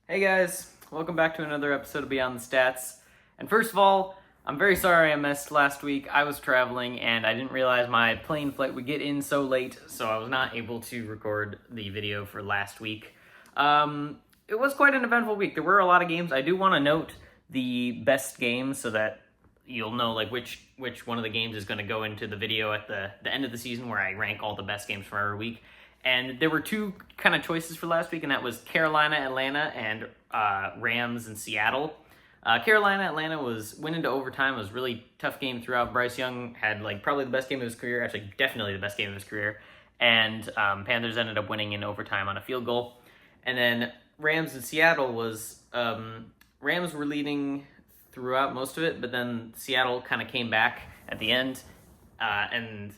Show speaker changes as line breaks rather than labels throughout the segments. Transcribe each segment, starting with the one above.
Hey guys, welcome back to another episode of Beyond the Stats. And first of all, I'm very sorry I missed last week. I was traveling and I didn't realize my plane flight would get in so late, so I was not able to record the video for last week. It was quite an eventful week. There were a lot of games. I do want to note the best games so that you'll know like which one of the games is going to go into the video at the end of the season where I rank all the best games from every week. And there were two kind of choices for last week, and that was Carolina, Atlanta, and Rams and Seattle. Carolina, Atlanta went into overtime. It was a really tough game throughout. Bryce Young had like probably the best game of his career, actually definitely the best game of his career. And Panthers ended up winning in overtime on a field goal. And then Rams and Seattle Rams were leading throughout most of it, but then Seattle kind of came back at the end, and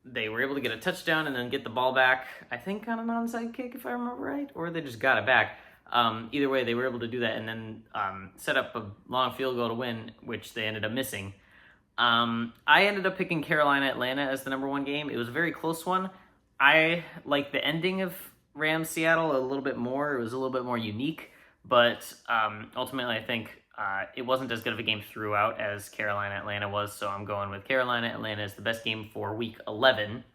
they were able to get a touchdown and then get the ball back, I think on an onside kick, if I remember right, or they just got it back. Either way, they were able to do that and then set up a long field goal to win, which they ended up missing. I ended up picking Carolina Atlanta as the number one game. It was a very close one. I like the ending of Rams Seattle a little bit more. It was a little bit more unique, but ultimately I think it wasn't as good of a game throughout as Carolina Atlanta was, so I'm going with Carolina Atlanta as the best game for week 11.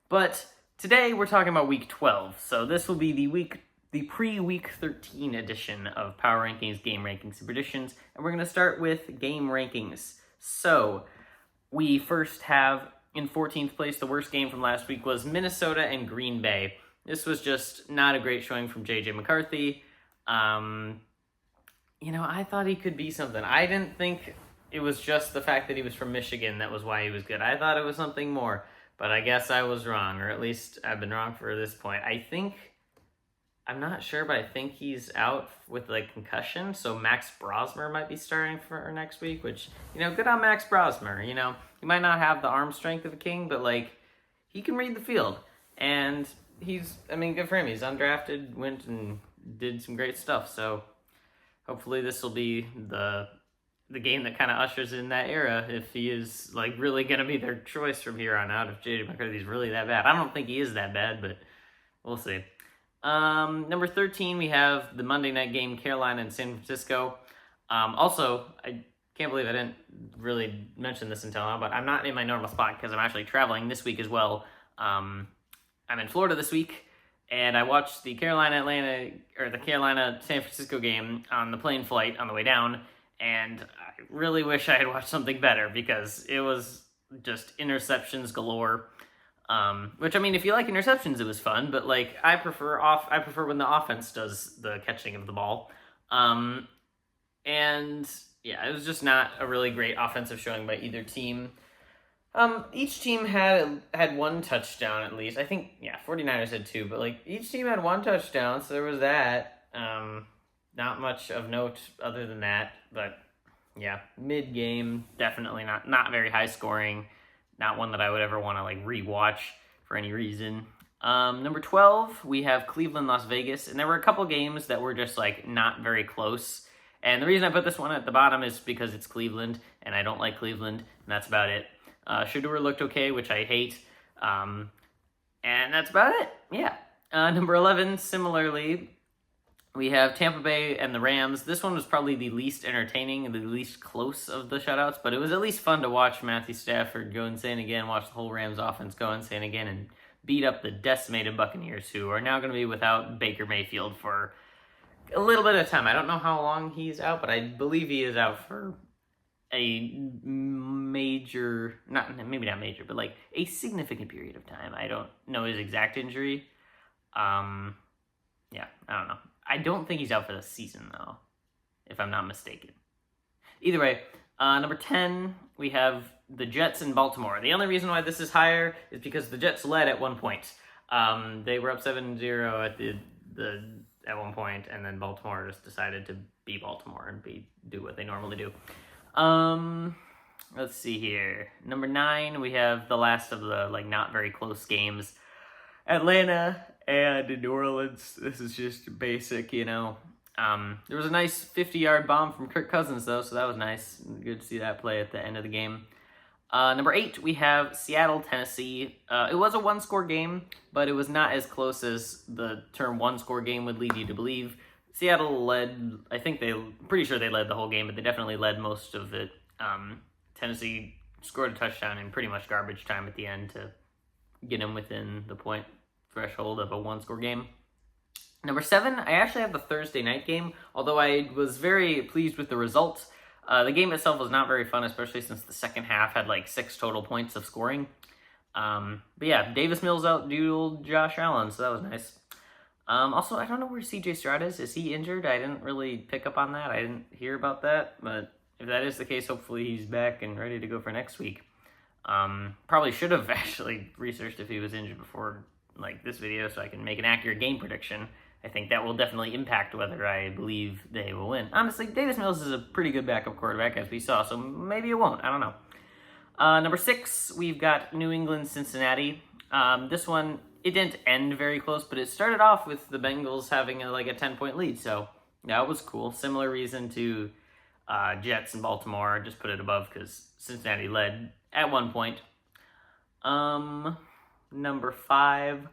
But today we're talking about week 12, so this will be the pre-week 13 edition of Power Rankings, Game Rankings, and Predictions, and we're going to start with Game Rankings. So we first have in 14th place, the worst game from last week was Minnesota and Green Bay. This was just not a great showing from J.J. McCarthy. I thought he could be something. I didn't think it was just the fact that he was from Michigan that was why he was good. I thought it was something more, but I guess I was wrong, or at least I've been wrong for this point. I'm not sure, but I think he's out with like concussion, so Max Brosmer might be starting for next week, which, good on Max Brosmer. He might not have the arm strength of a king, but like, he can read the field, and good for him. He's undrafted, went and did some great stuff, so hopefully this will be the game that kind of ushers in that era if he is like really going to be their choice from here on out, if J.J. McCarthy's really that bad. I don't think he is that bad, but we'll see. Number 13, we have the Monday night game, Carolina and San Francisco. Also, I can't believe I didn't really mention this until now, but I'm not in my normal spot because I'm actually traveling this week as well. I'm in Florida this week, and I watched the Carolina San Francisco game on the plane flight on the way down, and I really wish I had watched something better because it was just interceptions galore. Which, if you like interceptions, it was fun, but like I prefer when the offense does the catching of the ball. And yeah, it was just not a really great offensive showing by either team. Each team had one touchdown at least. I think, 49ers had two, but like each team had one touchdown, so there was that. Not much of note other than that, but yeah, mid-game, definitely not very high scoring. Not one that I would ever want to like rewatch for any reason. Number 12, we have Cleveland, Las Vegas, and there were a couple games that were just like not very close. And the reason I put this one at the bottom is because it's Cleveland, and I don't like Cleveland, and that's about it. Shedeur looked okay, which I hate, and that's about it. Yeah. Number 11, similarly, we have Tampa Bay and the Rams. This one was probably the least entertaining and the least close of the shutouts, but it was at least fun to watch Matthew Stafford go insane again, watch the whole Rams offense go insane again, and beat up the decimated Buccaneers, who are now going to be without Baker Mayfield for a little bit of time. I don't know how long he's out, but I believe he is out for a major, maybe not major, but like a significant period of time. I don't know his exact injury. I don't know. I don't think he's out for the season, though, if I'm not mistaken. Either way, number 10, we have the Jets in Baltimore. The only reason why this is higher is because the Jets led at one point. They were up 7-0 at one point, and then Baltimore just decided to be Baltimore and do what they normally do. Let's see here. Number 9, we have the last of the like not very close games. Atlanta and New Orleans. This is just basic, There was a nice 50-yard bomb from Kirk Cousins, though, so that was nice. Good to see that play at the end of the game. Number 8, we have Seattle, Tennessee. It was a one-score game, but it was not as close as the term one-score game would lead you to believe. Seattle led, pretty sure they led the whole game, but they definitely led most of it. Tennessee scored a touchdown in pretty much garbage time at the end to get them within the point threshold of a one-score game. Number 7, I actually have the Thursday night game, although I was very pleased with the results. The game itself was not very fun, especially since the second half had like 6 total points of scoring. But yeah, Davis Mills out-dueled Josh Allen, so that was nice. Also, I don't know where CJ Stroud is. Is he injured? I didn't really pick up on that. I didn't hear about that, but if that is the case, hopefully he's back and ready to go for next week. Probably should have actually researched if he was injured before like this video so I can make an accurate game prediction. I think that will definitely impact whether I believe they will win. Honestly, Davis Mills is a pretty good backup quarterback, as we saw, so maybe it won't. I don't know. Number 6, we've got New England, Cincinnati. This one, it didn't end very close, but it started off with the Bengals having a 10-point lead, so that was cool. Similar reason to Jets and Baltimore. Just put it above because Cincinnati led at one point. Number 5,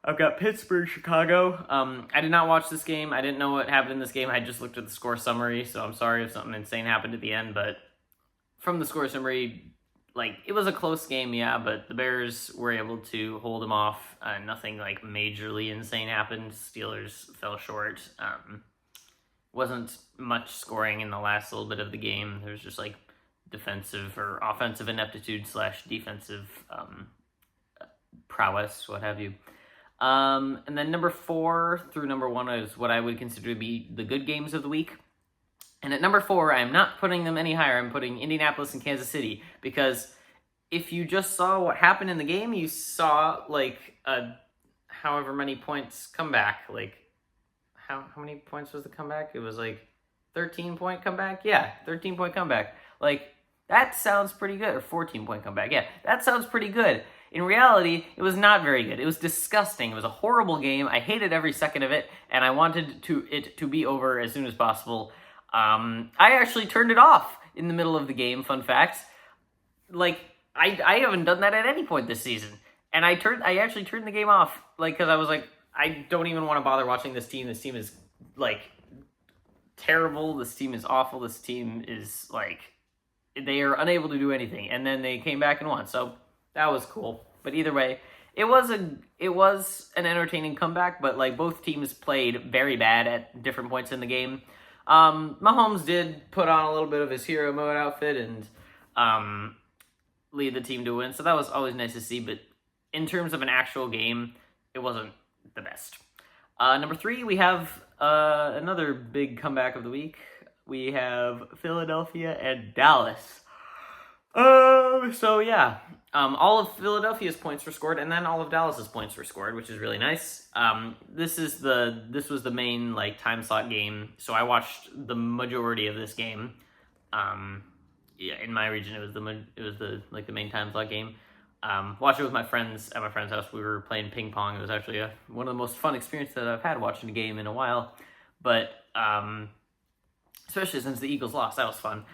I've got Pittsburgh, Chicago. I did not watch this game. I didn't know what happened in this game. I just looked at the score summary, so I'm sorry if something insane happened at the end, but from the score summary, it was a close game, yeah, but the Bears were able to hold them off. Nothing majorly insane happened. Steelers fell short. Wasn't much scoring in the last little bit of the game. There was just defensive or offensive ineptitude / defensive prowess, what have you. And then number 4 through number 1 is what I would consider to be the good games of the week. And at number 4, I'm not putting them any higher. I'm putting Indianapolis and Kansas City, because if you just saw what happened in the game, you saw a however many points comeback. How many points was the comeback? It was 13-point comeback. Yeah, 13-point comeback. That sounds pretty good. Or 14-point comeback. Yeah, that sounds pretty good. In reality, it was not very good. It was disgusting. It was a horrible game. I hated every second of it, and I wanted it to be over as soon as possible. I actually turned it off in the middle of the game, fun fact. I haven't done that at any point this season. And I actually turned the game off, because I was I don't even want to bother watching this team. This team is, terrible. This team is awful. This team is, they are unable to do anything. And then they came back and won. So that was cool. But either way, it was an entertaining comeback, but, both teams played very bad at different points in the game. Mahomes did put on a little bit of his hero mode outfit and lead the team to win, so that was always nice to see, but in terms of an actual game, it wasn't the best. Number 3, we have another big comeback of the week. We have Philadelphia and Dallas. So yeah, all of Philadelphia's points were scored, and then all of Dallas's points were scored, which is really nice. This was the main time slot game, so I watched the majority of this game. Yeah, in my region, it was the main time slot game. Watched it with my friends at my friend's house. We were playing ping pong. It was actually one of the most fun experiences that I've had watching a game in a while. But especially since the Eagles lost, that was fun.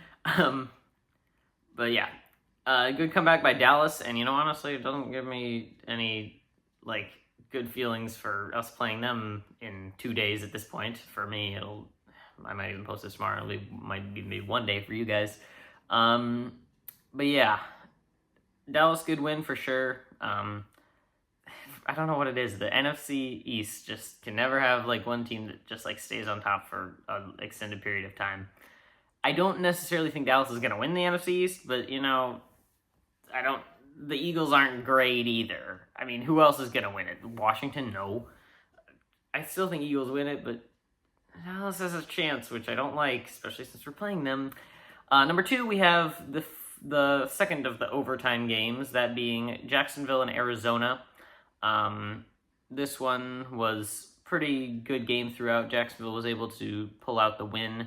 But yeah, good comeback by Dallas, and honestly, it doesn't give me any good feelings for us playing them in 2 days at this point. For me, I might even post this tomorrow. Might be maybe 1 day for you guys. But yeah, Dallas good win for sure. I don't know what it is. The NFC East just can never have one team that just stays on top for an extended period of time. I don't necessarily think Dallas is going to win the NFC East, but the Eagles aren't great either. I mean, who else is going to win it? Washington? No. I still think Eagles win it, but Dallas has a chance, which I don't like, especially since we're playing them. Number 2, we have the second of the overtime games, that being Jacksonville and Arizona. This one was pretty good game throughout. Jacksonville was able to pull out the win.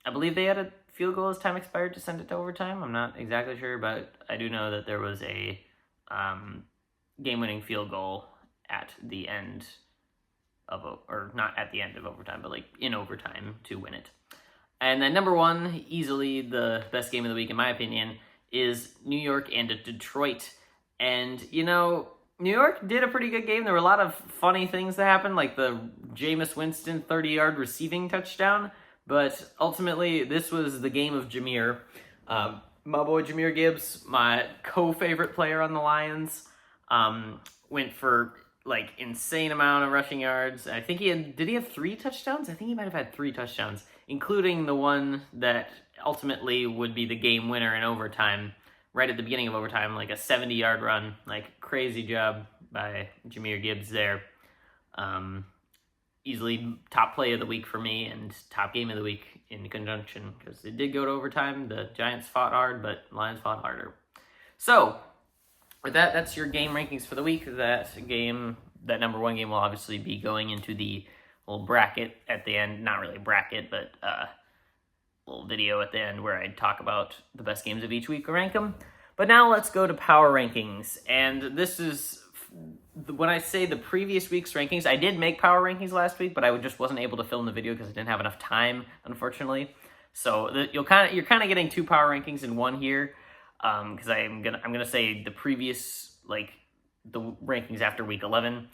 I believe they had a field goal as time expired to send it to overtime. I'm not exactly sure, but I do know that there was a game-winning field goal at the end of, or not at the end of overtime, but in overtime to win it. And then number 1, easily the best game of the week in my opinion, is New York and Detroit. And New York did a pretty good game. There were a lot of funny things that happened, like the Jameis Winston 30-yard receiving touchdown. But ultimately, this was the game of Jahmyr. My boy Jahmyr Gibbs, my co-favorite player on the Lions, went for like insane amount of rushing yards. I think did he have 3 touchdowns? I think he might have had 3 touchdowns, including the one that ultimately would be the game winner in overtime, right at the beginning of overtime, like a 70-yard run. Like, crazy job by Jahmyr Gibbs there. Easily top play of the week for me and top game of the week in conjunction, because it did go to overtime. The Giants fought hard, but Lions fought harder. So, with that, that's your game rankings for the week. That number 1 game will obviously be going into the little bracket at the end. Not really bracket, but little video at the end where I talk about the best games of each week and rank them. But now let's go to power rankings. And this is, when I say the previous week's rankings, I did make power rankings last week, but I just wasn't able to film the video because I didn't have enough time, unfortunately. So you're kind of getting 2 power rankings in one here. Because I'm gonna say the previous, like, the rankings after week 11,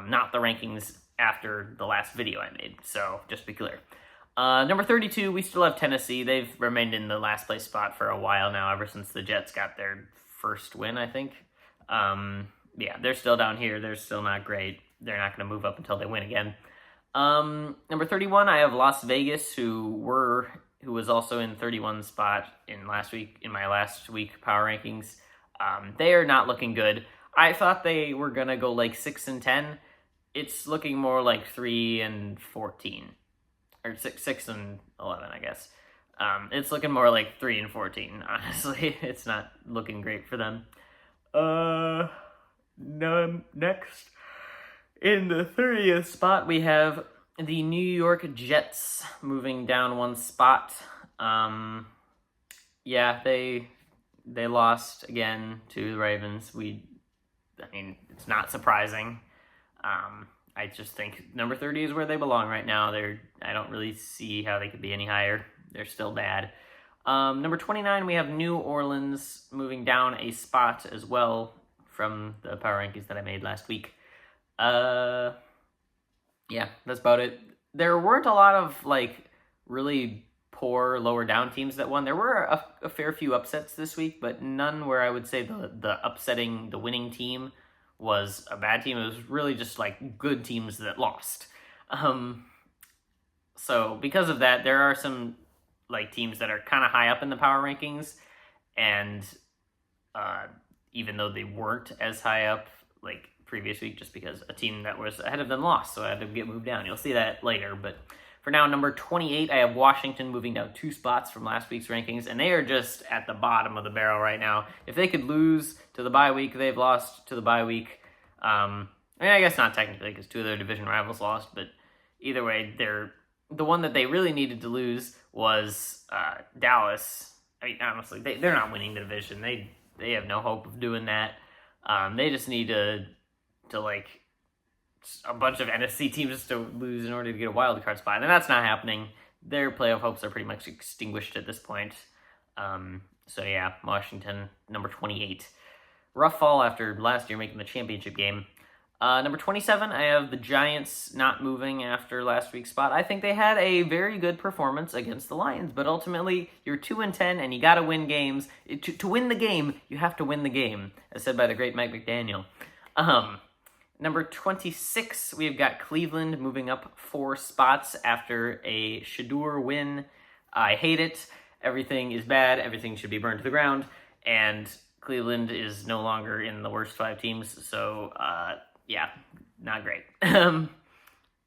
not the rankings after the last video I made. So just be clear. Number 32, we still have Tennessee. They've remained in the last place spot for a while now, ever since the Jets got their first win, I think. Yeah, they're still down here. They're still not great. They're not going to move up until they win again. Number 31, I have Las Vegas, who was also in 31 spot in my last week power rankings. They are not looking good. I thought they were gonna go like 6-10. It's looking more like 3-14, or 6-11, I guess. It's looking more like 3-14. Honestly, it's not looking great for them. Next, in the 30th spot, we have the New York Jets moving down 1 spot. Yeah, they lost again to the Ravens. It's not surprising. I just think number 30 is where they belong right now. I don't really see how they could be any higher. They're still bad. Number 29, we have New Orleans moving down a spot as well from the power rankings that I made last week. Yeah, that's about it. There weren't a lot of, like, really poor lower down teams that won. There were a fair few upsets this week, but none where I would say the winning team was a bad team. It was really just, like, good teams that lost. So because of that, there are some, like, teams that are kind of high up in the power rankings, and even though they weren't as high up, like, previous week, just because a team that was ahead of them lost, so I had to get moved down. You'll see that later, but for now, number 28, I have Washington moving down 2 spots from last week's rankings, and they are just at the bottom of the barrel right now. If they could lose to the bye week, they've lost to the bye week. I guess not technically, because 2 of their division rivals lost, but either way, the one that they really needed to lose was Dallas. I mean, honestly, they're not winning the division. They have no hope of doing that. They just need to like a bunch of NFC teams to lose in order to get a wild card spot, and that's not happening. Their playoff hopes are pretty much extinguished at this point. So yeah, Washington, number 28. Rough fall after last year making the championship game. Number 27, I have the Giants not moving after last week's spot. I think they had a very good performance against the Lions, but ultimately, you're 2-10, and you gotta win games. To win the game, you have to win the game, as said by the great Mike McDaniel. Number 26, we've got Cleveland moving up 4 spots after a Shedeur win. I hate it. Everything is bad. Everything should be burned to the ground. And Cleveland is no longer in the worst 5 teams. So, yeah, not great. But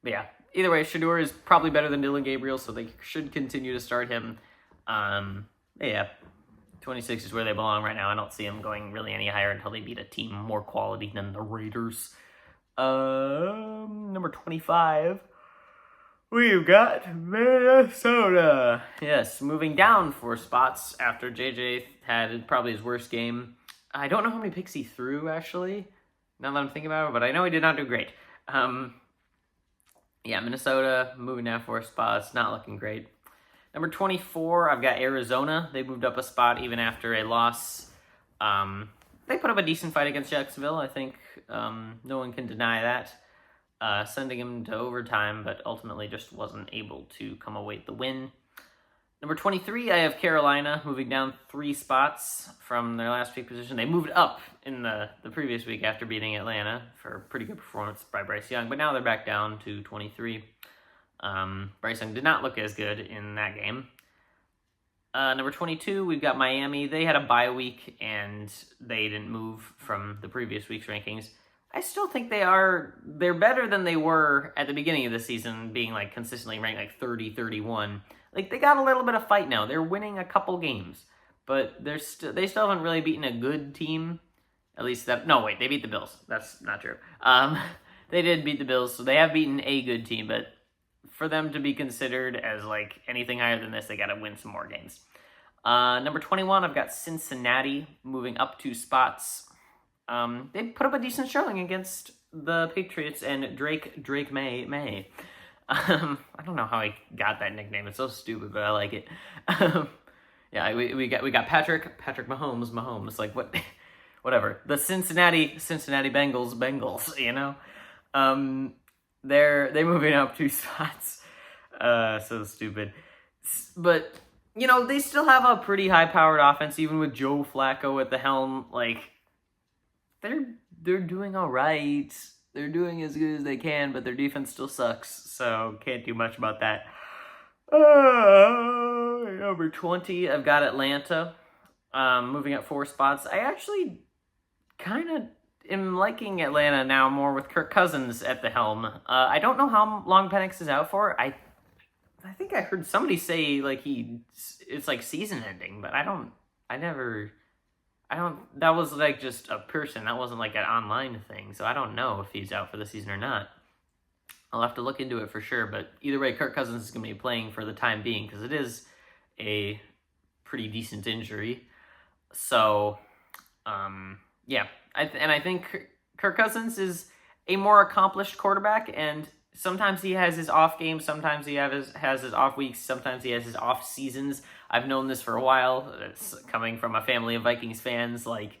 yeah, either way, Shedeur is probably better than Dylan Gabriel, so they should continue to start him. Yeah, 26 is where they belong right now. I don't see them going really any higher until they beat a team more quality than the Raiders. Number 25, we've got Minnesota. Yes, moving down 4 spots after JJ had probably his worst game. I don't know how many picks he threw, actually, now that I'm thinking about it, but I know he did not do great. Yeah, Minnesota moving down 4 spots, not looking great. Number 24, I've got Arizona. They moved up a spot even after a loss. they put up a decent fight against Jacksonville. I think no one can deny that. Sending him to overtime, but ultimately just wasn't able to come away with the win. Number 23, I have Carolina, moving down 3 spots from their last week position. They moved up in the previous week after beating Atlanta for a pretty good performance by Bryce Young, but now they're back down to 23. Bryce Young did not look as good in that game. Number 22, we've got Miami. They had a bye week, and they didn't move from the previous week's rankings. I still think they're better than they were at the beginning of the season, being like consistently ranked like 30, 31. Like, they got a little bit of fight now. They're winning a couple games, but they still haven't really beaten a good team. At least they beat the Bills. That's not true. They did beat the Bills, so they have beaten a good team, but for them to be considered as like anything higher than this, they got to win some more games. Number 21, I've got Cincinnati moving up 2 spots. They put up a decent showing against the Patriots and Drake May. I don't know how I got that nickname. It's so stupid, but I like it. Yeah, we got Patrick Mahomes. Like, what? Whatever. The Cincinnati Bengals. You know, they're moving up 2 spots. So stupid. But you know, they still have a pretty high-powered offense, even with Joe Flacco at the helm. Like, they're doing all right. They're doing as good as they can, but their defense still sucks, so can't do much about that. Number 20, I've got Atlanta, moving up 4 spots. I actually kind of am liking Atlanta now more with Kirk Cousins at the helm. I don't know how long Penix is out for. I think I heard somebody say like it's like season ending, but that was like just a person. That wasn't like an online thing. So I don't know if he's out for the season or not. I'll have to look into it for sure. But either way, Kirk Cousins is going to be playing for the time being because it is a pretty decent injury. So, yeah. I think Kirk Cousins is a more accomplished quarterback, and sometimes he has his off games, sometimes he has his off weeks, sometimes he has his off seasons. I've known this for a while. It's coming from a family of Vikings fans. Like,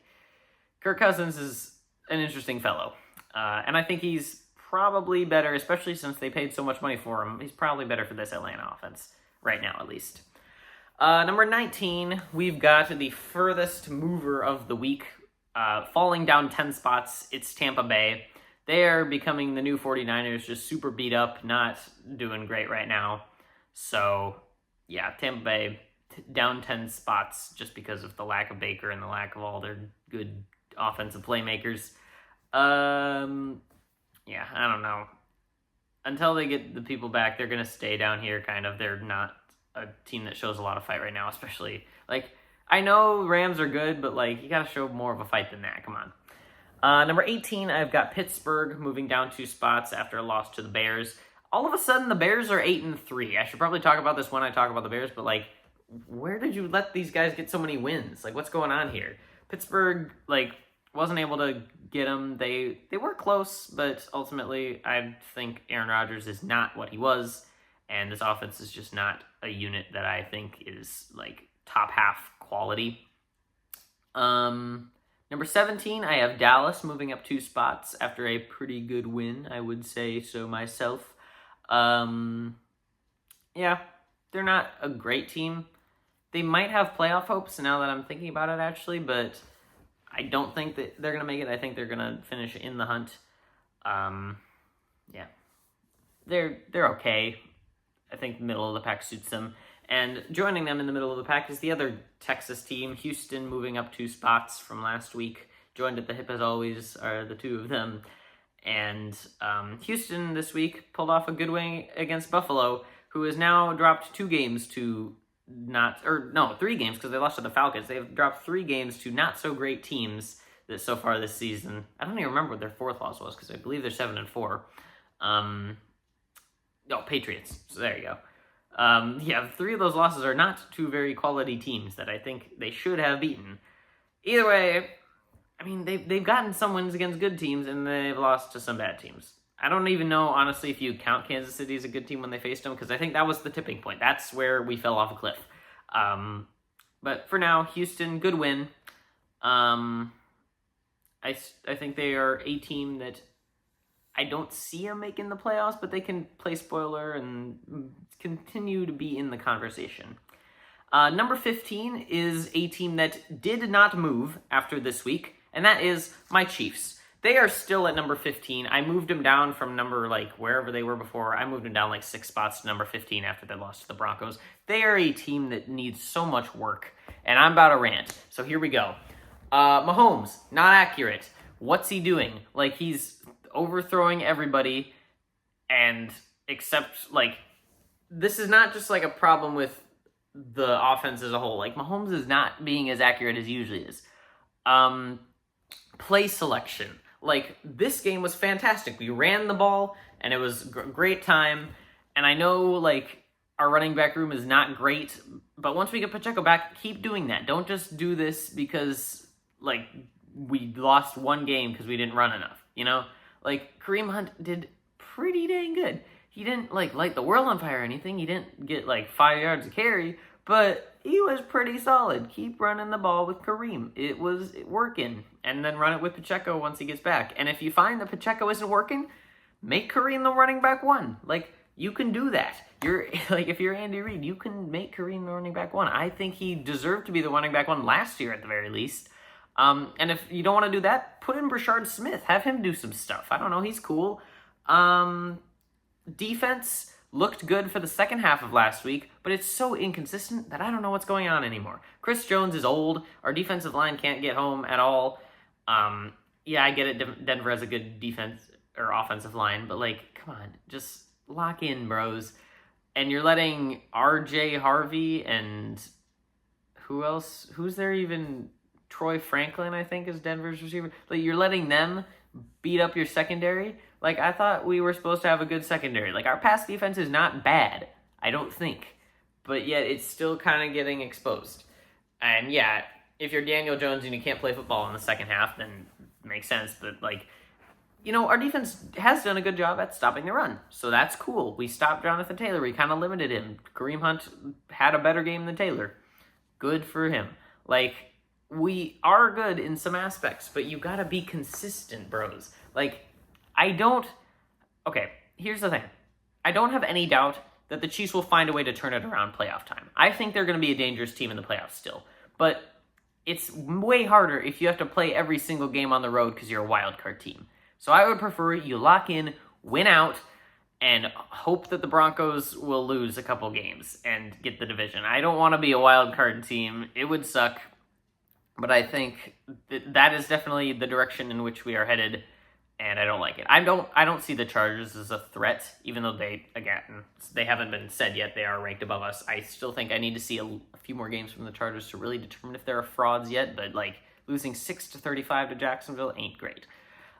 Kirk Cousins is an interesting fellow. And I think he's probably better, especially since they paid so much money for him. He's probably better for this Atlanta offense, right now at least. Number 19, we've got the furthest mover of the week. Falling down 10 spots, it's Tampa Bay. They are becoming the new 49ers, just super beat up, not doing great right now. So, yeah, Tampa Bay down 10 spots just because of the lack of Baker and the lack of all their good offensive playmakers. Yeah, I don't know. Until they get the people back, they're going to stay down here, kind of. They're not a team that shows a lot of fight right now, especially, like, I know Rams are good, but, like, you got to show more of a fight than that. Come on. Number 18, I've got Pittsburgh moving down 2 spots after a loss to the Bears. All of a sudden, the Bears are 8-3. I should probably talk about this when I talk about the Bears, but, like, where did you let these guys get so many wins? Like, what's going on here? Pittsburgh, like, wasn't able to get them. They were close, but ultimately, I think Aaron Rodgers is not what he was, and this offense is just not a unit that I think is, like, top half quality. Number 17, I have Dallas moving up 2 spots after a pretty good win, I would say so myself. Yeah, they're not a great team. They might have playoff hopes now that I'm thinking about it, actually, but I don't think that they're going to make it. I think they're going to finish in the hunt. Yeah, they're okay. I think the middle of the pack suits them. And joining them in the middle of the pack is the other Texas team, Houston, moving up 2 spots from last week. Joined at the hip as always are the 2 of them. And Houston this week pulled off a good win against Buffalo, who has now dropped 3 games because they lost to the Falcons. They've dropped 3 games to not so great teams so far this season. I don't even remember what their 4th loss was because I believe they're 7-4. Patriots. So there you go. 3 of those losses are not to very quality teams that I think they should have beaten. Either way, I mean, they've gotten some wins against good teams, and they've lost to some bad teams. I don't even know, honestly, if you count Kansas City as a good team when they faced them, because I think that was the tipping point. That's where we fell off a cliff. But for now, Houston, good win. I think they are a team that I don't see them making the playoffs, but they can play spoiler and continue to be in the conversation. Number 15 is a team that did not move after this week, and that is my Chiefs. They are still at number 15. I moved them down from number, wherever they were before. I moved them down 6 spots to number 15 after they lost to the Broncos. They are a team that needs so much work, and I'm about to rant. So here we go. Mahomes, not accurate. What's he doing? He's overthrowing everybody, and this is not just a problem with the offense as a whole. Mahomes is not being as accurate as he usually is. Play selection. This game was fantastic. We ran the ball, and it was great time. And I know, our running back room is not great, but once we get Pacheco back, keep doing that. Don't just do this because, we lost one game because we didn't run enough, Kareem Hunt did pretty dang good. He didn't, light the world on fire or anything. He didn't get, 5 yards of carry, but he was pretty solid. Keep running the ball with Kareem. It was working. And then run it with Pacheco once he gets back. And if you find that Pacheco isn't working, make Kareem the running back one. You can do that. If you're Andy Reid, you can make Kareem the running back one. I think he deserved to be the running back one last year at the very least. And if you don't want to do that, put in Brashard Smith. Have him do some stuff. I don't know. He's cool. Defense looked good for the second half of last week, but it's so inconsistent that I don't know what's going on anymore. Chris Jones is old. Our defensive line can't get home at all. Yeah, I get it. Denver has a good defense or offensive line, but come on, just lock in, bros. And you're letting RJ Harvey and who else? Who's there even? Troy Franklin, I think, is Denver's receiver. You're letting them beat up your secondary. I thought we were supposed to have a good secondary. Our pass defense is not bad, I don't think. But yet it's still kind of getting exposed. And yeah, if you're Daniel Jones and you can't play football in the second half, then it makes sense. But our defense has done a good job at stopping the run. So that's cool. We stopped Jonathan Taylor. We kind of limited him. Kareem Hunt had a better game than Taylor. Good for him. We are good in some aspects, but you gotta be consistent, bros. Okay, here's the thing. I don't have any doubt that the Chiefs will find a way to turn it around playoff time. I think they're going to be a dangerous team in the playoffs still. But it's way harder if you have to play every single game on the road because you're a wild card team. So I would prefer you lock in, win out, and hope that the Broncos will lose a couple games and get the division. I don't want to be a wild card team. It would suck. But I think that is definitely the direction in which we are headed, and I don't like it. I don't see the Chargers as a threat, even though they haven't been said yet. They are ranked above us. I still think I need to see a few more games from the Chargers to really determine if they're frauds yet, but losing 6-35 to Jacksonville ain't great.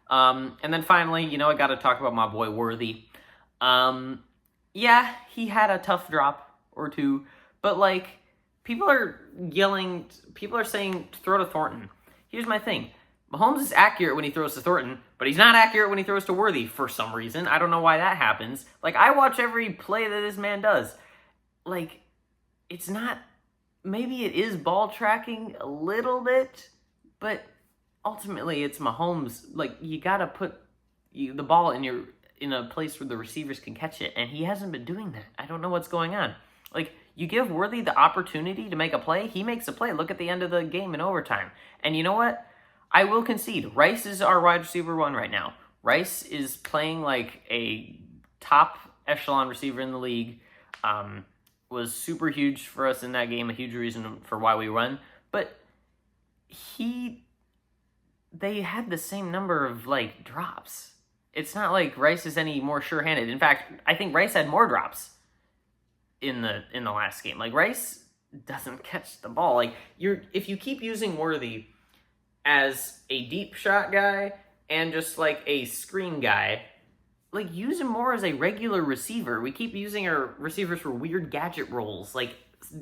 And then finally, I got to talk about my boy Worthy. Yeah, he had a tough drop or two, but people are yelling, people are saying throw to Thornton. Here's my thing. Mahomes is accurate when he throws to Thornton, but he's not accurate when he throws to Worthy for some reason. I don't know why that happens. I watch every play that this man does. It's not, maybe it is ball tracking a little bit, but ultimately it's Mahomes. You gotta put the ball in a place where the receivers can catch it, and he hasn't been doing that. I don't know what's going on. You give Worthy the opportunity to make a play, he makes a play. Look at the end of the game in overtime. And you know what? I will concede. Rice is our wide receiver one right now. Rice is playing like a top echelon receiver in the league. Was super huge for us in that game, a huge reason for why we won. But they had the same number of drops. It's not like Rice is any more sure-handed. In fact, I think Rice had more drops in the last game. Rice doesn't catch the ball. If you keep using Worthy as a deep shot guy and just a screen guy, use him more as a regular receiver. We keep using our receivers for weird gadget roles.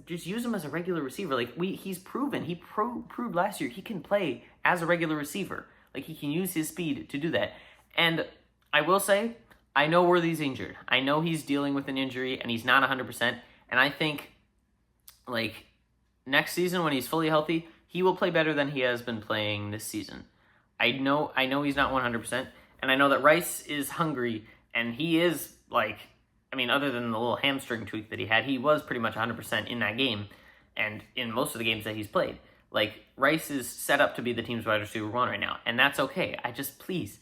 Just use him as a regular receiver. He's proven. He proved last year he can play as a regular receiver. He can use his speed to do that. And I will say, I know Worthy's injured. I know he's dealing with an injury and he's not 100%. And I think, next season when he's fully healthy, he will play better than he has been playing this season. I know he's not 100%, and I know that Rice is hungry, and he is like, I mean, other than the little hamstring tweak that he was pretty much 100% in that game, and in most of the games that he's played. Like, Rice is set up to be the team's wide receiver 1 right now, and that's okay. I just, please,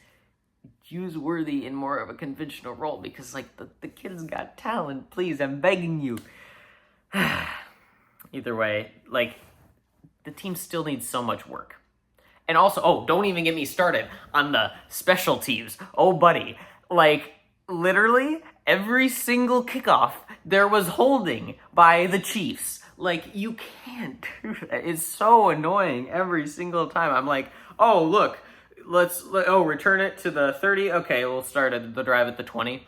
use Worthy in more of a conventional role, because, like, the kid's got talent. Please, I'm begging you. Either way, like, the team still needs so much work. And also, don't even get me started on the special teams. Oh, buddy. Like, literally, every single kickoff, there was holding by the Chiefs. Like, you can't do that. It's so annoying every single time. I'm like, oh, look, return it to the 30. Okay, we'll start at the drive at the 20.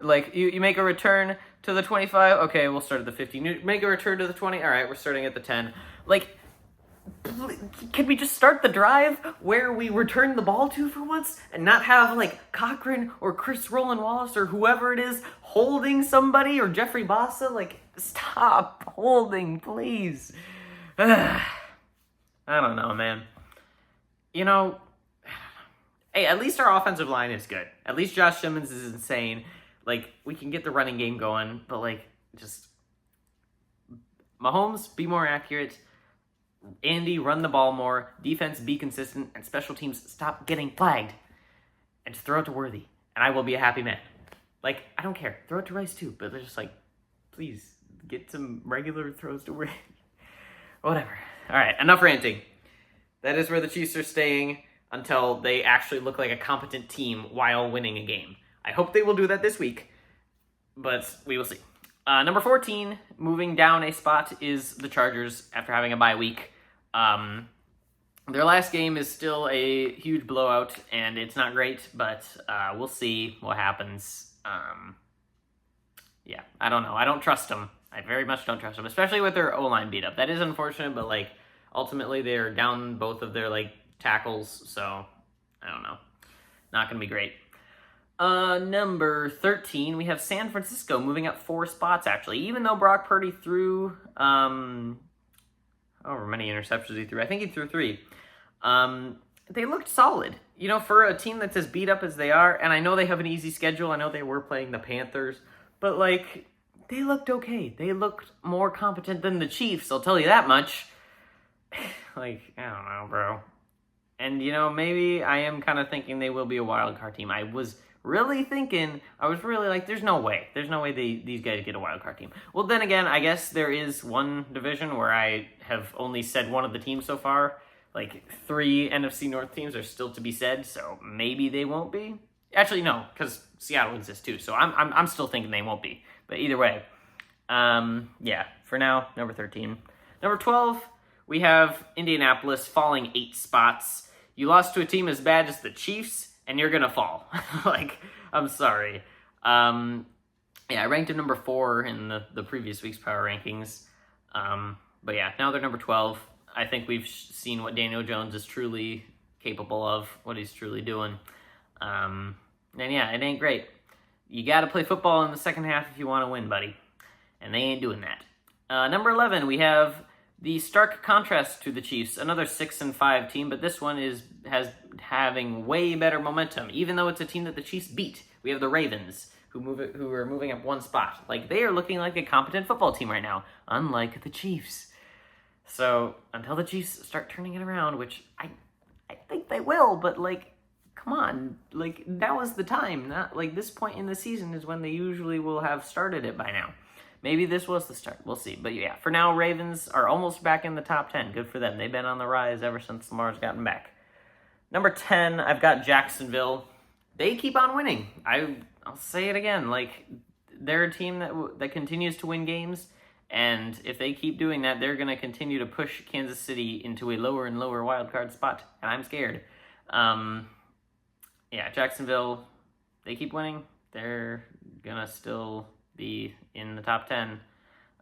Like, you make a return to the 25. Okay, we'll start at the 50. You make a return to the 20. All right, we're starting at the 10. Like, can we just start the drive where we return the ball to for once and not have, like, Cochran or Chris Roland Wallace or whoever it is holding somebody, or Jeffrey Bossa? Like, stop holding, please. I don't know, man. You know, hey, at least our offensive line is good. At least Josh Simmons is insane. Like, we can get the running game going, but, like, just Mahomes, be more accurate. Andy, run the ball more. Defense, be consistent. And special teams, stop getting flagged. And just throw it to Worthy. And I will be a happy man. Like, I don't care. Throw it to Rice, too. But they're just like, please, get some regular throws to Worthy. Whatever. All right, enough ranting. That is where the Chiefs are staying until they actually look like a competent team while winning a game. I hope they will do that this week, but we will see. Number 14, moving down a spot, is the Chargers after having a bye week. Their last game is still a huge blowout, and it's not great, but we'll see what happens. Yeah, I don't know. I don't trust them. I very much don't trust them, especially with their O-line beat up. That is unfortunate, but, like, ultimately they're down both of their, like, tackles, so I don't know. Not going to be great. Number 13, we have San Francisco moving up 4 spots, actually. Even though Brock Purdy threw, however many interceptions he threw. I think he threw 3. They looked solid. You know, for a team that's as beat up as they are, and I know they have an easy schedule. I know they were playing the Panthers, but, like, they looked okay. They looked more competent than the Chiefs, I'll tell you that much. Like, I don't know, bro. And, you know, maybe I am kind of thinking they will be a wild card team. I was really like, there's no way these guys get a wild card team. Well, then again, I guess there is one division where I have only said one of the teams so far. Like, 3 NFC North teams are still to be said, so maybe they won't be. Actually, no, because Seattle exists too, so I'm still thinking they won't be. But either way, yeah, for now, number 13. Number 12, we have Indianapolis falling 8 spots. You lost to a team as bad as the Chiefs, and you're going to fall. Like, I'm sorry. Yeah, I ranked them number 4 in the previous week's power rankings. But yeah, now they're number 12. I think we've seen what Daniel Jones is truly capable of, what he's truly doing. And yeah, it ain't great. You got to play football in the second half if you want to win, buddy. And they ain't doing that. Number 11, we have the stark contrast to the Chiefs, another 6-5 team, but this one has having way better momentum, even though it's a team that the Chiefs beat. We have the Ravens, who are moving up 1 spot. Like, they are looking like a competent football team right now, unlike the Chiefs. So, until the Chiefs start turning it around, which I think they will, but, like, come on. Like, now is the time. Not, like, this point in the season is when they usually will have started it by now. Maybe this was the start. We'll see. But yeah, for now, Ravens are almost back in the top 10. Good for them. They've been on the rise ever since Lamar's gotten back. Number 10, I've got Jacksonville. They keep on winning. I'll say it again. Like, they're a team that continues to win games. And if they keep doing that, they're going to continue to push Kansas City into a lower and lower wildcard spot. And I'm scared. Yeah, Jacksonville, they keep winning. They're going to still be in the top 10.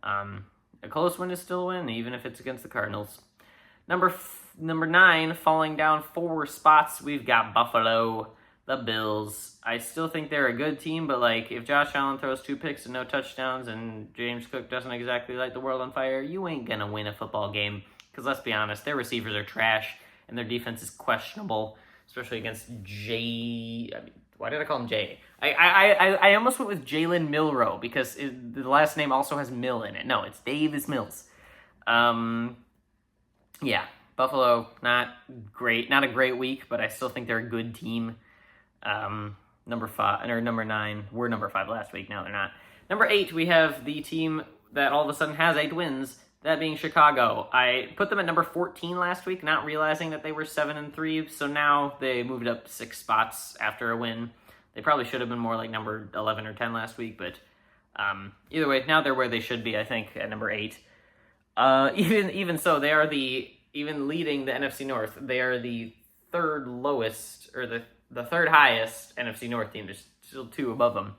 A close win is still a win, even if it's against the Cardinals. Number 9, falling down 4 spots, we've got Buffalo, the Bills. I still think they're a good team, but, like, if Josh Allen throws 2 picks and no touchdowns and James Cook doesn't exactly light the world on fire, you ain't gonna win a football game. Because let's be honest, their receivers are trash and their defense is questionable. especially against why did I call him Jay? I almost went with Jalen Milroe because the last name also has Mill in it. No, it's Davis Mills. Yeah, Buffalo, not great. Not a great week, but I still think they're a good team. Number 5 or number 9 were number 5 last week. Now they're not. Number 8, we have the team that all of a sudden has 8 wins. That being Chicago. I put them at number 14 last week, not realizing that they were 7-3. So now they moved up 6 spots after a win. They probably should have been more like number 11 or 10 last week, but either way, now they're where they should be. I think at number 8. Even so, they are even leading the NFC North. They are the third lowest or the third highest NFC North team. There's still 2 above them.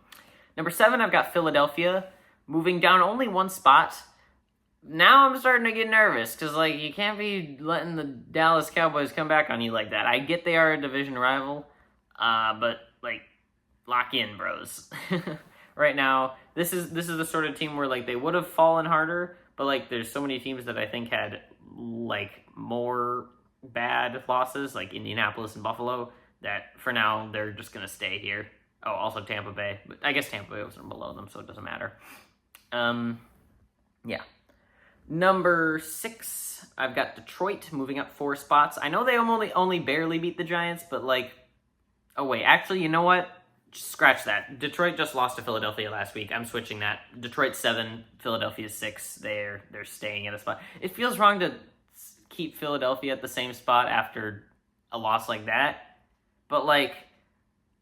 Number 7, I've got Philadelphia, moving down only 1 spot. Now I'm starting to get nervous because, like, you can't be letting the Dallas Cowboys come back on you like that. I get they are a division rival, but, like, lock in, bros. Right now, this is the sort of team where, like, they would have fallen harder, but, like, there's so many teams that I think had, like, more bad losses, like Indianapolis and Buffalo, that for now they're just going to stay here. Oh, also Tampa Bay. But I guess Tampa Bay was below them, so it doesn't matter. Yeah. Number 6, I've got Detroit moving up 4 spots. I know they only barely beat the Giants, but like, oh wait, actually, you know what? Just scratch that. Detroit just lost to Philadelphia last week. I'm switching that. Detroit 7, Philadelphia 6. They're staying at a spot. It feels wrong to keep Philadelphia at the same spot after a loss like that, but like,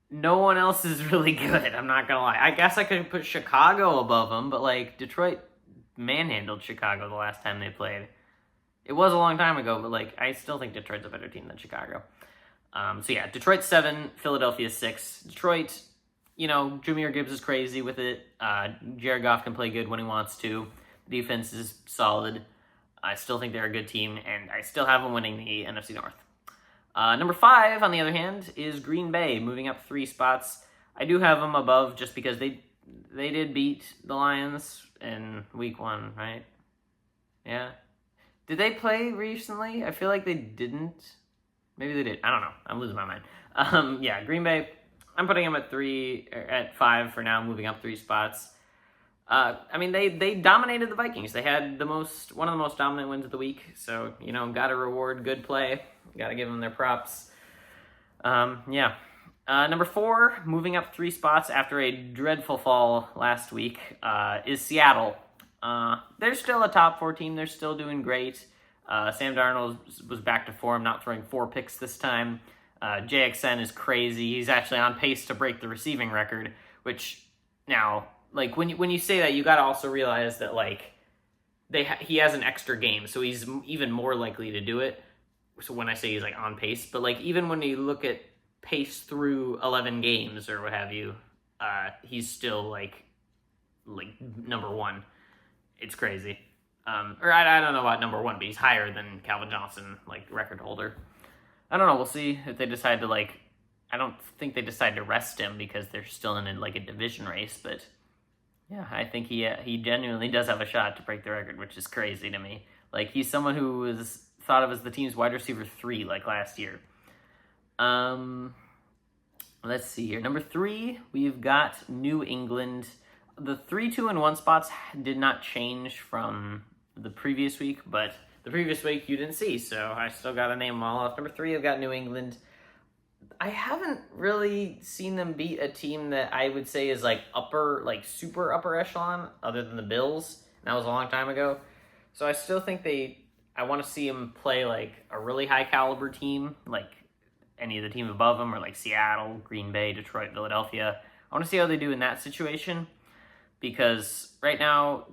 no one else is really good. I'm not gonna lie. I guess I could put Chicago above them, but like, Detroit manhandled Chicago the last time they played. It was a long time ago, but like, I still think Detroit's a better team than Chicago. So yeah, Detroit 7, Philadelphia 6. Detroit, you know, Jahmyr Gibbs is crazy with it. Jared Goff can play good when he wants to. The defense is solid. I still think they're a good team, and I still have them winning the NFC North. Number 5, on the other hand, is Green Bay, moving up 3 spots. I do have them above just because they did beat the Lions in week 1, right? Yeah. Did they play recently? I feel like they didn't. Maybe they did. I don't know. I'm losing my mind. Yeah, Green Bay, I'm putting them at 5 for now, moving up 3 spots. I mean, they dominated the Vikings. They had one of the most dominant wins of the week. So, you know, got to reward good play. Got to give them their props. Yeah. Number 4, moving up 3 spots after a dreadful fall last week, is Seattle. They're still a top 4 team. They're still doing great. Sam Darnold was back to form, not throwing 4 picks this time. JXN is crazy. He's actually on pace to break the receiving record, which now, like, when you say that, you got to also realize that, like, he has an extra game, so he's even more likely to do it. So when I say he's, like, on pace, but, like, even when you look at pace through 11 games or what have you, he's still, like number 1. It's crazy. Or I don't know about number 1, but he's higher than Calvin Johnson, like, record holder. I don't know. We'll see if they decide to, like, I don't think they decide to rest him because they're still in a division race, but yeah, I think he genuinely does have a shot to break the record, which is crazy to me. Like, he's someone who was thought of as the team's wide receiver 3, like, last year. Let's see here. Number 3, we've got New England. The 3, 2, and 1 spots did not change from the previous week, but the previous week you didn't see, so I still got to name them all off. Number 3, I've got New England. I haven't really seen them beat a team that I would say is super upper echelon, other than the Bills. And that was a long time ago. So I still think I want to see them play like a really high caliber team, like any of the team above them, or like Seattle, Green Bay, Detroit, Philadelphia. I want to see how they do in that situation, because right now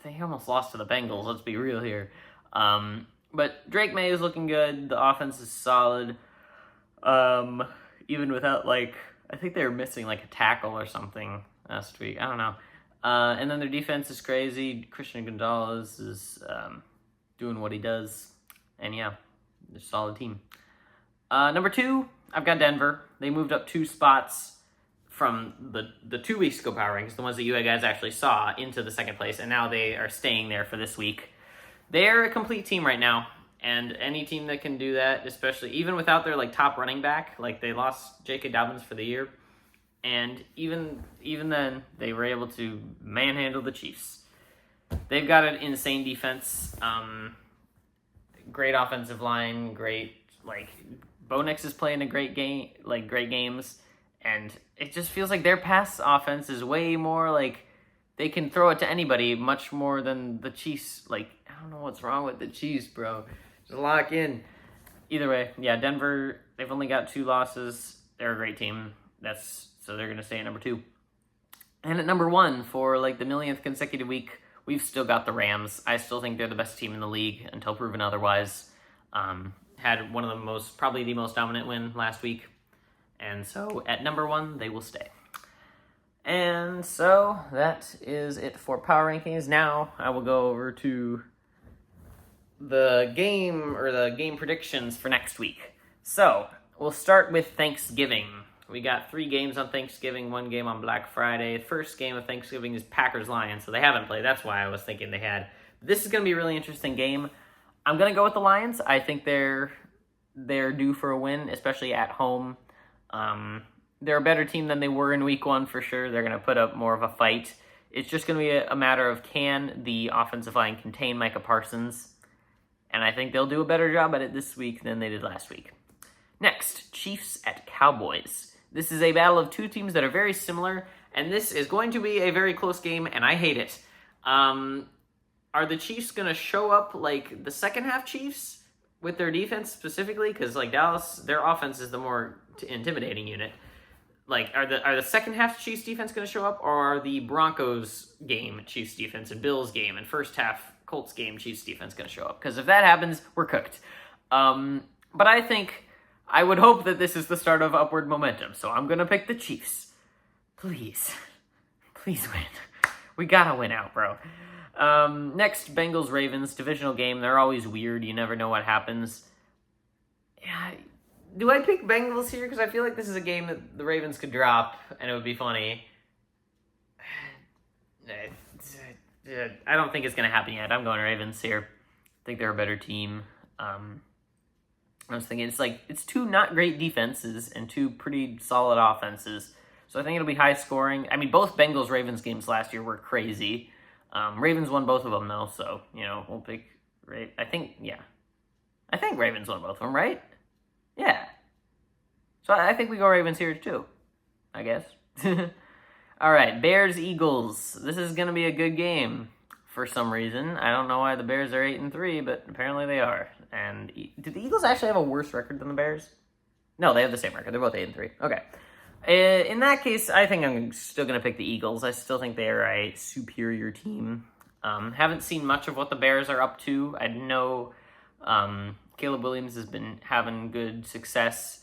they almost lost to the Bengals. Let's be real here. But Drake May is looking good. The offense is solid. Even without, like, I think they were missing like a tackle or something last week. I don't know. And then their defense is crazy. Christian Gonzalez is doing what he does. And yeah, they're a solid team. Number 2, I've got Denver. They moved up 2 spots from the 2 weeks ago power rankings, the ones that you guys actually saw, into the second place, and now they are staying there for this week. They're a complete team right now, And any team that can do that, especially even without their like top running back, like they lost J.K. Dobbins for the year, and even then they were able to manhandle the Chiefs. They've got an insane defense, great offensive line, great like Bo Nix is playing a great game, like great games, and it just feels like their pass offense is way more like they can throw it to anybody much more than the Chiefs. Like I don't know what's wrong with the Chiefs, bro. Just lock in. Either way, yeah, Denver, they've only got 2 losses. They're a great team. So they're going to stay at number 2. And at number 1, for like the millionth consecutive week, we've still got the Rams. I still think they're the best team in the league until proven otherwise. Had one of the probably the most dominant win last week. And so at number 1, they will stay. And so that is it for power rankings. Now I will go over to the game predictions for next week. So we'll start with Thanksgiving. We got 3 games on Thanksgiving, 1 game on Black Friday. The first game of Thanksgiving is Packers-Lions, so they haven't played. That's why I was thinking they had. This is going to be a really interesting game. I'm going to go with the Lions. I think they're due for a win, especially at home. They're a better team than they were in week 1 for sure. They're going to put up more of a fight. It's just going to be a matter of can the offensive line contain Micah Parsons. And I think they'll do a better job at it this week than they did last week. Next, Chiefs at Cowboys. This is a battle of 2 teams that are very similar, and this is going to be a very close game, and I hate it. Are the Chiefs going to show up like the second half Chiefs with their defense specifically? Because like Dallas, their offense is the more intimidating unit. Like, are the second half Chiefs defense going to show up, or are the Broncos game Chiefs defense and Bills game and first half Colts game Chiefs defense going to show up? Because if that happens, we're cooked. But I would hope that this is the start of upward momentum, so I'm going to pick the Chiefs. Please win. We gotta win out, bro. Next, Bengals-Ravens, divisional game. They're always weird. You never know what happens. Yeah, do I pick Bengals here? Because I feel like this is a game that the Ravens could drop, and it would be funny. I don't think it's going to happen yet. I'm going Ravens here. I think they're a better team. I was thinking it's 2 not great defenses and 2 pretty solid offenses. So I think it'll be high scoring. I mean, both Bengals-Ravens games last year were crazy. Ravens won both of them, though, so, we'll pick... I think Ravens won both of them, right? Yeah. So I think we go Ravens here, too, I guess. All right, Bears-Eagles. This is going to be a good game for some reason. I don't know why the Bears are 8-3, but apparently they are. And do the Eagles actually have a worse record than the Bears? No, they have the same record. They're both 8-3. Okay. In that case, I think I'm still going to pick the Eagles. I still think they are a superior team. Haven't seen much of what the Bears are up to. I know Caleb Williams has been having good success.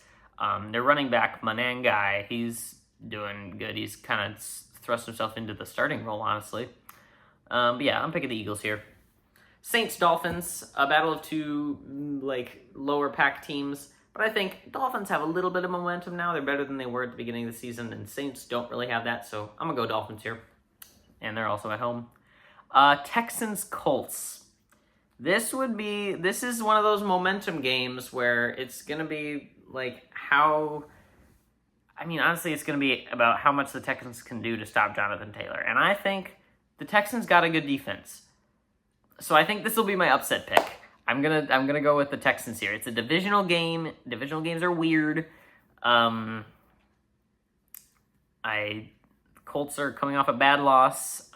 Their running back, Manangai, he's doing good. He's kind of thrust himself into the starting role, honestly. But yeah, I'm picking the Eagles here. Saints-Dolphins, a battle of 2 lower pack teams. But I think Dolphins have a little bit of momentum now. They're better than they were at the beginning of the season, and Saints don't really have that, so I'm going to go Dolphins here. And they're also at home. Texans-Colts. This is one of those momentum games where it's going to be honestly, it's going to be about how much the Texans can do to stop Jonathan Taylor. And I think the Texans got a good defense. So I think this will be my upset pick. I'm gonna go with the Texans here. It's a divisional game. Divisional games are weird. Colts are coming off a bad loss.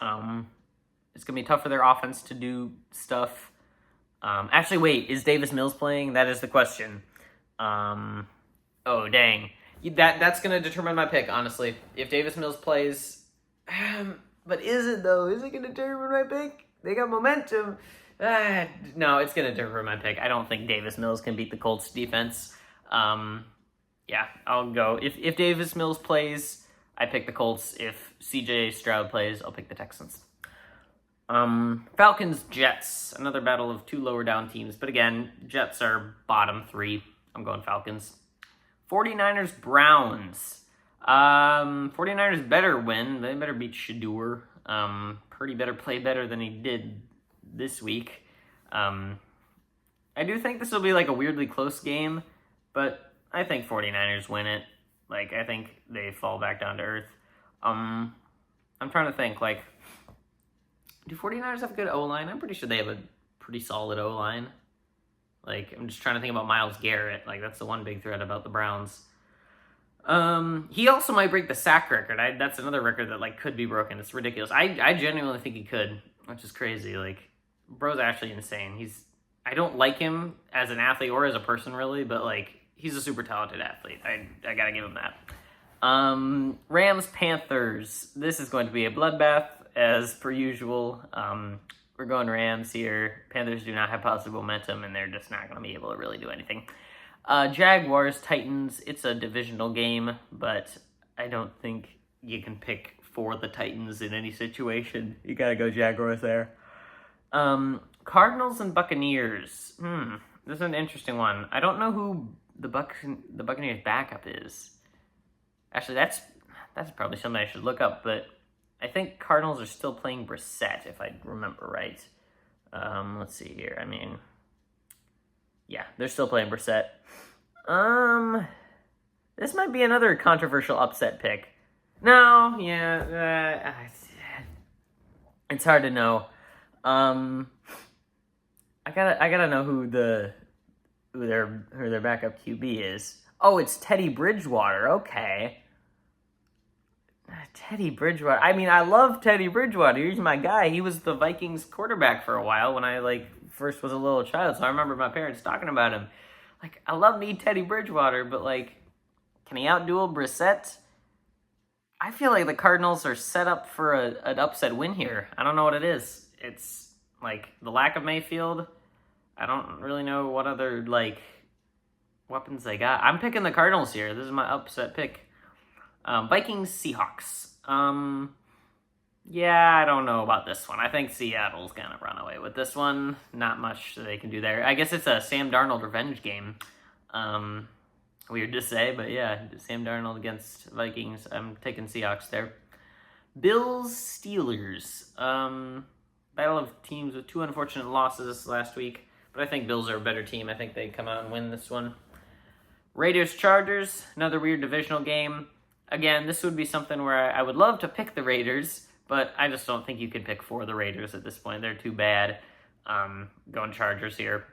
It's gonna be tough for their offense to do stuff. Actually, wait, is Davis Mills playing? That is the question. Oh dang, that's gonna determine my pick. Honestly, if Davis Mills plays, but is it though? Is it gonna determine my pick? They got momentum. No, it's going to determine my pick. I don't think Davis Mills can beat the Colts defense. Yeah, I'll go. If Davis Mills plays, I pick the Colts. If CJ Stroud plays, I'll pick the Texans. Falcons-Jets, another battle of 2 lower down teams. But again, Jets are bottom 3. I'm going Falcons. 49ers-Browns. 49ers better win. They better beat Shedeur. Purdy better play better than he did this week. I do think this will be like a weirdly close game, but I think 49ers win it. Like, I think they fall back down to earth. I'm trying to think, like, do 49ers have a good O-line? I'm pretty sure they have a pretty solid O-line. Like, I'm just trying to think about Myles Garrett. Like, that's the one big threat about the Browns. He also might break the sack record. That's another record that, like, could be broken. It's ridiculous. I genuinely think he could, which is crazy. Like, bro's actually insane. I don't like him as an athlete or as a person, really, but, like, he's a super talented athlete. I gotta give him that. Rams-Panthers. This is going to be a bloodbath, as per usual. We're going Rams here. Panthers do not have positive momentum, and they're just not going to be able to really do anything. Jaguars-Titans. It's a divisional game, but I don't think you can pick for the Titans in any situation. You got to go Jaguars there. Cardinals and Buccaneers. This is an interesting one. I don't know who the Buccaneers backup is. Actually, that's probably something I should look up, but I think Cardinals are still playing Brissett, if I remember right. Let's see here. I mean, yeah, they're still playing Brissett. This might be another controversial upset pick. No, yeah, it's hard to know. I gotta know who their backup QB is. Oh, it's Teddy Bridgewater. Okay. Teddy Bridgewater. I mean, I love Teddy Bridgewater. He's my guy. He was the Vikings quarterback for a while when I, first was a little child. So I remember my parents talking about him. Like, I love me Teddy Bridgewater, but, can he outduel Brissett? I feel like the Cardinals are set up for an upset win here. I don't know what it is. It's, the lack of Mayfield. I don't really know what other, weapons they got. I'm picking the Cardinals here. This is my upset pick. Vikings, Seahawks. Yeah, I don't know about this one. I think Seattle's gonna run away with this one. Not much they can do there. I guess it's a Sam Darnold revenge game. Weird to say, but yeah, Sam Darnold against Vikings. I'm taking Seahawks there. Bills, Steelers. Battle of teams with two unfortunate losses last week, but I think Bills are a better team. I think they come out and win this one. Raiders, Chargers. Another weird divisional game. Again, this would be something where I would love to pick the Raiders, but I just don't think you can pick for the Raiders at this point. They're too bad. Going Chargers here.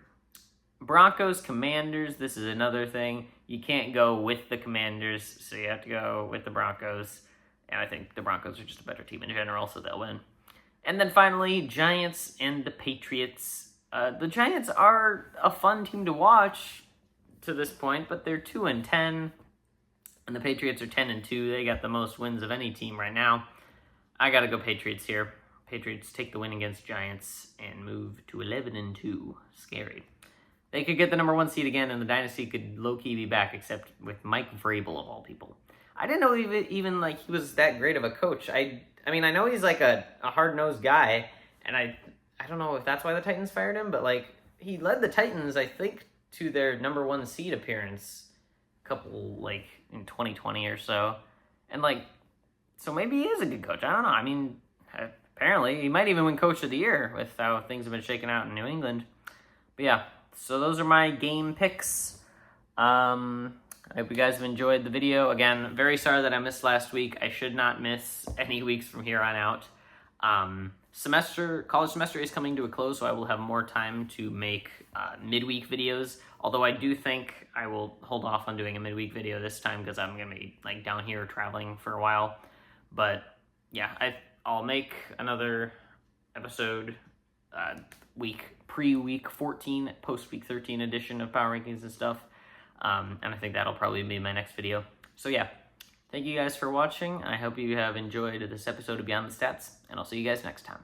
Broncos, Commanders. This is another thing. You can't go with the Commanders, so you have to go with the Broncos. And I think the Broncos are just a better team in general, so they'll win. And then finally, Giants and the Patriots. The Giants are a fun team to watch to this point, but they're 2-10. And the Patriots are 10-2. They got the most wins of any team right now. I gotta go Patriots here. Patriots take the win against Giants and move to 11-2. Scary. They could get the number 1 seed again, and the dynasty could low-key be back, except with Mike Vrabel of all people. I didn't know even he was that great of a coach. I mean, I know he's a hard-nosed guy, and I don't know if that's why the Titans fired him, but he led the Titans, I think, to their number 1 seed appearance couple in 2020 or so, and so maybe he is a good coach. I don't know. I mean, apparently he might even win Coach of the Year with how things have been shaken out in New England. But yeah, so those are my game picks. I hope you guys have enjoyed the video. Again, very sorry that I missed last week. I should not miss any weeks from here on out. College semester is coming to a close, so I will have more time to make midweek videos. Although I do think I will hold off on doing a midweek video this time because I'm gonna be down here traveling for a while. But yeah, I'll make another episode pre-week 14, post-week 13 edition of Power Rankings and stuff. And I think that'll probably be my next video. So yeah, thank you guys for watching. I hope you have enjoyed this episode of Beyond the Stats, and I'll see you guys next time.